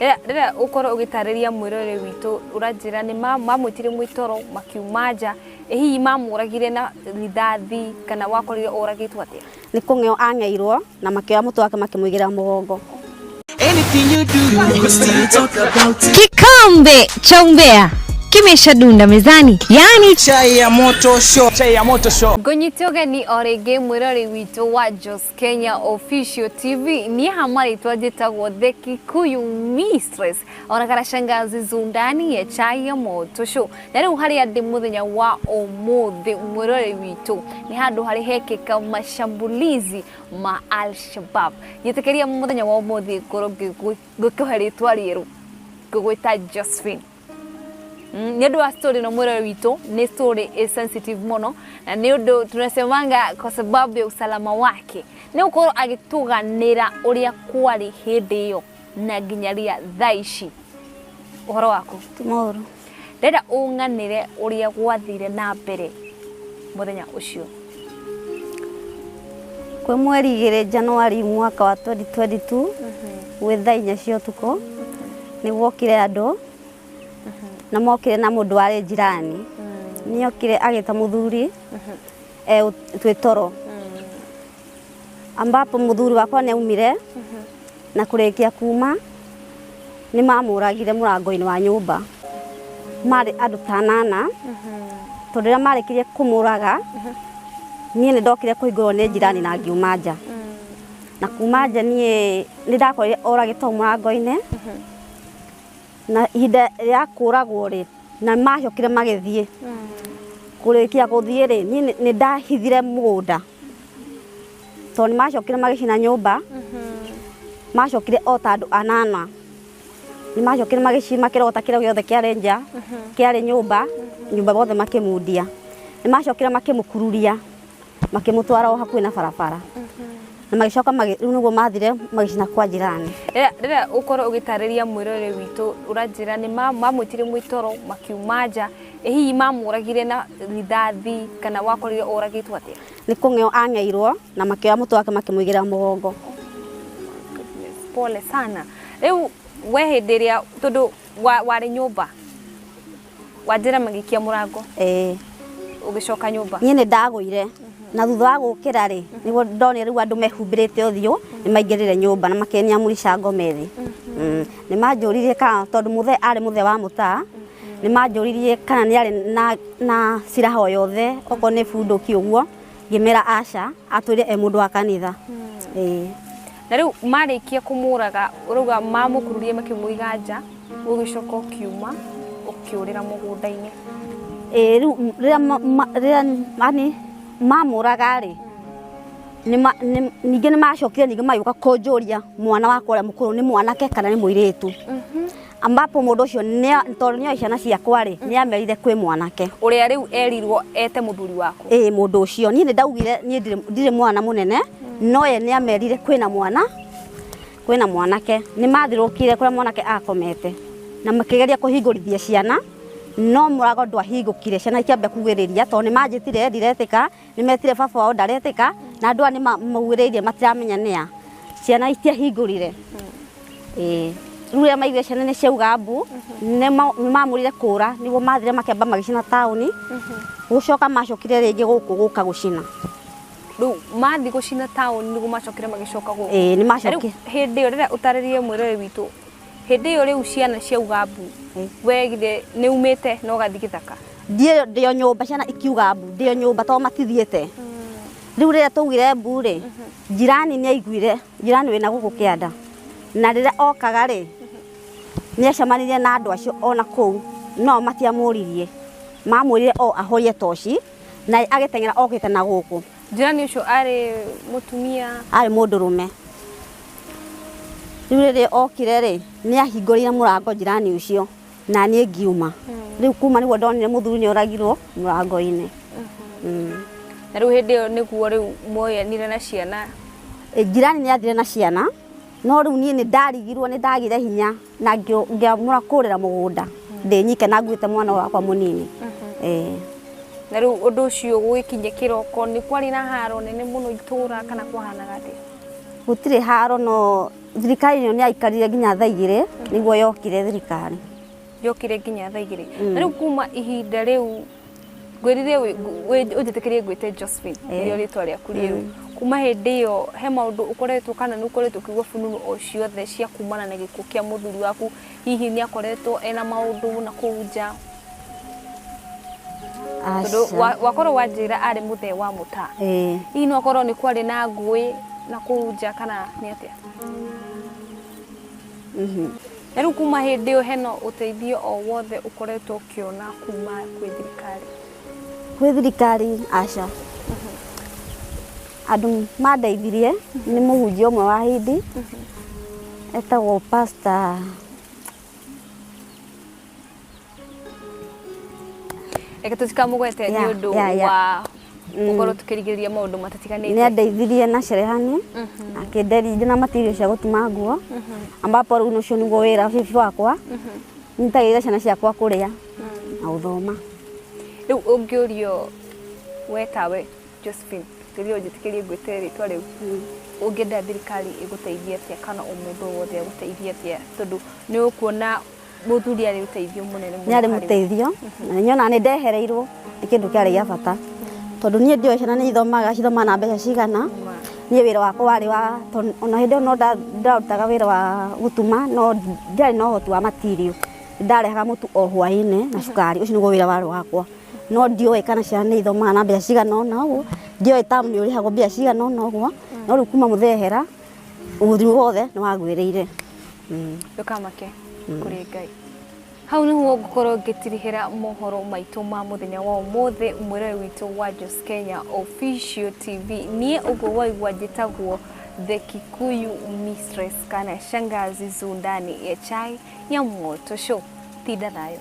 Rĩrĩa ũkorwo ũgĩtarĩria mwĩrore witũ ũranjĩra nĩ mamwĩtire mwĩtoro makiumaja hihi mamũragire na rithathi kana wakorire ũragĩtwo atĩa? Nĩ kũng'eo ang'eirwo na makĩoya mũtwe wake makĩmũigĩra mũgongo. Kikombe cha umbea kimeshadunda mezani, yani chai ya moto show. Chai ya moto show. Ngonyite ũgeni o rĩngĩ mwĩrore witũ wa Jos Kenya Official TV ni hamari twajitagwo the Kikuyu Mistress ona kana shangazi zundani ya chai ya moto show. Na rĩu harĩa ndĩ mũthenya wa ũmũthĩ mwĩrore witũ ni handũ harĩ hekĩka mashambulizi ma Al-Shabaab. Yetĩkĩria mũthenya wa ũmũthĩ ngũkũhe rĩtwa rĩerũ ngũgwĩta Josephine. Nĩũndũ wa story na mwĩrore witũ ni story sensitive mono na nĩũndũ tunasemanga kwa sababu ya usalama wake ni ukorwo agituganira uria kwari hindi iyo na nginyaria thaici. Uhoro wako Tomorrow ndenda ung'anire uria gwathire na mbere muthenya ucio. Kwa mweri 2 Januari mwaka wa 2022 wetha 4 cia ũtukũ nĩ gwokire andũ na mokire na mũndũ warĩ jirani nĩ okire agĩta mũthuri twĩtoro ambapo mũthuri wakwa nĩ aumire na kũrĩkia kuma nĩ mamũragire mũrango-inĩ wa nyũmba marĩ andũ 8 tondũ rĩrĩa marĩkirie kũmũraga niĩ nĩ ndokire kũhingũrwo nĩ jirani na ngiuma nja na kuma nja niĩ nĩ ndakorire oragĩtwo mũrango-inĩ na ihinda rĩa kũragwo rĩ na macokire magĩthiĩ kũrĩkia gũthiĩ rĩ niĩ nĩ ndahithire mũgũnda tondũ nĩ macokire magĩcina nyũmba macokire o ta andũ 8 nĩ macokire magĩcima kĩrogota kĩrĩa gĩothe kĩarĩ nja kĩarĩ nyũmba bothe makĩmundia nĩ macokire makĩmũkururia makĩmũtwara o hakuhĩ na barabara na magicoka rĩu nĩguo mathire magĩcina kwa jirani. Rĩrĩa ũkorwo ũgĩtarĩria mwĩrore witũ ũranjĩra nĩ mamwĩtire mwĩtoro makiumaja hihi mamũragire na rithathi kana wakorire ũragĩtwo atĩa? Nĩ kũng'eo ang'eirwo na makĩoya mũtwe wake makĩmũigĩra mũgongo. Pole sana. Rĩu we hĩndĩ ĩrĩa tondũ warĩ nyũmba wanjĩra magĩikia mũrango ũgĩcoka nyũmba? Niĩ nĩ ndagũire na thutha wa gũkĩra rĩ nĩguo ndonire rĩu andũ mehumbĩrĩte ũthiũ nĩ maingĩrire nyũmba na makenia mũrica ngome thĩ. Nĩ manjũririe kana tondũ mũthee arĩ mũthee wa mũtaa nĩ manjũririe kana nĩ arĩ na siraha o yothe okorwo nĩ bunduki ũguo ngĩmera aca atwĩre mũndũ wa kanitha. Na rĩu marĩkia kũmũraga ũrauga mamũkururie makĩmũiga nja ũgĩcoka ũkiuma ũkĩũrĩra mũgũnda-inĩ? Rĩu rĩrĩa mamũraga rĩ ningĩ nĩ macokire ningĩ magĩũka kũnjũria mwana wakwa ũrĩa mũkũrũ nĩ mwanake kana nĩ mũirĩtu ambapo mũndũ ũcio tondũ nĩoĩ ciana ciakwa rĩ nĩ amerire kwĩ mwanake ũrĩa rĩu erirwo ete mũthuri waku? Mũndũ ũcio niĩ nĩ ndaugire niĩ ndirĩ mwana mũnene no ye nĩ amerire kwĩna mwanake nĩ mathirũkire kũrĩa mwanake akomete na makĩgeria kũhingũrithia ciana no mũrango ndwahingũkire ciana ikĩambia kugĩrĩria tondũ nĩ manjĩtire ndiretĩka nĩ metire baba wao ndaretĩka na andũ nĩ maugĩrĩirie matiramenya nĩa ciana itiahingũrire. Rĩu rĩrĩa maigire ciana nĩ ciauga mbu nĩ mamũrire kũra nĩguo mathire makĩamba magĩcina taũni gũcoka macokire rĩngĩ gũka gũcina. Rĩu mathi gũcina taũni nĩguo macokire magĩcoka gũkũ? Nĩ macokire. Hĩndĩ ĩyo rĩrĩa ũtarĩrie mwĩrore witũ hĩndĩ ĩyo rĩu ciana ciauga mbu wegire nĩ umĩte no gathi gĩthaka? Ndio nyũmba ciana ikiuga mbu ndio nyũmba tondũ matithiĩte. Rĩu rĩrĩa twaugire mbu rĩ jirani nĩ aiguire jirani wĩna gũkũ kĩanda na rĩrĩa okaga rĩ nĩ acemanirie na andũ acio ona kũu no matiamũririe mamwĩrire o ahorie toci na agĩteng'era okĩte na gũkũ. Jirani ũcio arĩ mũtumia? Arĩ mũndũrũme. Rĩu rĩrĩa okire rĩ nĩ ahingũrĩire mũrango jirani ũcio na niĩ ngiuma. Rĩu kuma nĩguo ndonire mũthuri nĩ oragirwo mũrango-inĩ. Na rĩu hĩndĩ ĩyo nĩguo rĩu mwoyanire na ciana? Jirani nĩ athire na ciana no rĩu niĩ nĩ ndarigirwo nĩ ndagire hinya na ngĩamũra kũrĩra mũgũnda ndĩ nyike na nguĩte mwana wakwa mũnini. Na rĩu ũndũ ũcio gũgĩkinya kĩroko nĩ kwarĩ na haro nene mũno itũra kana kwahanaga atĩa? Gũtirĩ haro no thirikari ĩyo nĩ aikarire nginya thaa 2 nĩguo yokire thirikari. Yokire nginya thaa 2. Na rĩu kuma ihinda rĩu ngwĩrire ũnjĩtĩkĩrie ngwĩte Josephine nĩrĩo rĩtwa rĩaku rĩu. Kuma hĩndĩ ĩyo he maũndũ ũkoretwo kana nĩ ũkoretwo ũkĩigua fununu o ciothe cia kumana na gĩkuũ kĩa mũthuri waku, hihi nĩ akoretwo ena maũndũ na kũu nja? Wakorwo wanjĩra arĩ mũthee wa mũta. Hihi no akorwo nĩ kwarĩ na ngũĩ na kũu nja kana nĩ atĩa? Na rĩu kuma hĩndĩ ĩyo hena ũteithio o wothe ũkoretwo ũkĩona kuma kwĩ thirikari? Kwĩ thirikari aca. Andũ mandeithirie nĩ mũhunjia ũmwe wa Hindi etagwo pastor Eka tũtikamũgwete nĩ ũndũ wa gũkorwo tũkĩrigĩrĩria maũndũ matatiganĩte. Nĩ andeithirie na cerehani akĩndeithia na material cia gũtuma nguo, ambapo rĩu ũcio nĩguo wĩra bibi wakwa, nĩtagĩrĩire ciana ciakwa kũrĩa na gũthoma. Rĩu ũngĩũrio wetawe Josephine, rĩrĩa ũnjĩtĩkĩrie ngwĩte rĩtwa rĩu, ũngĩenda thirikari ĩgũteithie atĩa kana mũndũ wothe agũteithie atĩa, tondũ nĩ ũkuona mũthuri arĩ ũteithio mũnene mũno? Nĩ arĩ mũteithio, na nyona nĩ ndehereirwo nĩ kĩndũ kĩarĩ gĩa bata, tondũ niĩ ndiũĩ ciana nĩ cithoma na mbeca cigana. Niĩ wĩra wakwa warĩ wa ona hĩndĩ ĩyo no ndarutaga wĩra wa gũtuma, no ndiarĩ na ũhoti wa material. Ndarehaga mũtu o hwaĩ-inĩ na cukari, ũcio nĩguo wĩra warĩ wakwa. No ndiũĩ kana ciana nĩ ithomaga na mbeca cigana ũna ũguo, ndiũĩ tamu nĩ ũrĩhagwo mbeca cigana ũna ũguo, no rĩu kuma mũthehera ũthuri wothe nĩ wagwĩrĩire. Ndũkamake kũrĩ Ngai. Hau nĩho ngũkorwo ngĩtirihĩra mohoro maitũ ma mũthenya wa ũmũthĩ mwĩrori witũ wa Jos Kenya Official TV. Niĩ ũguo waigua njĩtagwo the Kikuyu Mistress kana Shangazi Zundani ya chai ya moto show. Tinda nayo.